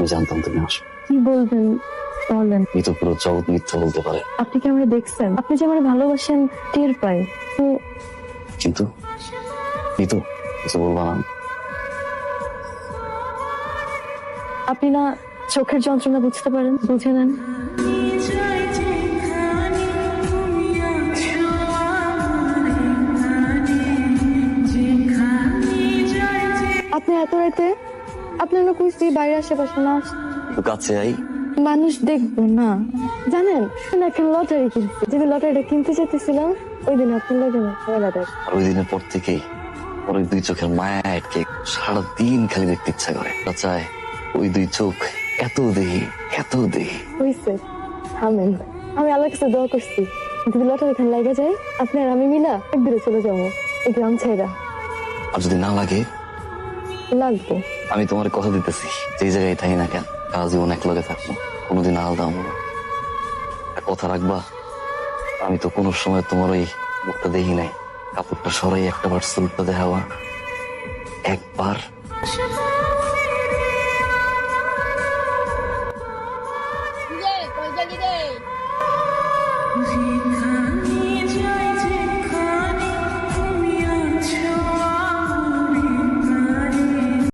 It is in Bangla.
আমি জানতাম তুমি আসবে। কি বলবেন বলেন। এই তো পুরো জগৎ মিথ্যা বলতে পারে, আপনি কি আমাকে দেখছেন? আপনি যে আমার ভালোবাসেন টের পাই, তো কিন্তু এই তো কিছু বলবা না। আপনি না চোখের যন্ত্রণা বুঝতে পারেন, বুঝে নেন। আপনি এত রাতে আপনার না কইছি বাইরে আশেপাশে না আসতে। একটু কাছে আই। মানুষ দেখবো না, জানেন না? একটা লটারি কিনছি, যেদিন লটারিটা কিনতে যেতেছিলাম ওই দিন আপনার লাগে না খেলাটা। আর ওই দিনের পর থেকেই ওর ওই দুই চোখের মায়া আটকে সারাদিন খালি দেখতে ইচ্ছা করে। চায় ওই দুই চোখ এত দেহি এত দেহি। হইছে, থামেন। আমি আল্লাহর কাছে দোয়া করছি, যদি লটারি খান লাগা যায় আপনি আর আমি মিলা একদিনে চলে যাবো এই গ্রাম ছেড়া। আর যদি না লাগে লাগবো। আমি তোমার কথা দিতেছি, যেই জায়গায় থাকি না কেন সারা জীবন এক লগে থাকবো, কোনোদিন আলাদা হবো না। আর কথা রাখবা, আমি তো কোনো সময় তোমার ওই মুখটা দেখি নাই। কাপড়টা সরাই একটা বার সুলটা দেখাবা একবার। কই গেলি রে?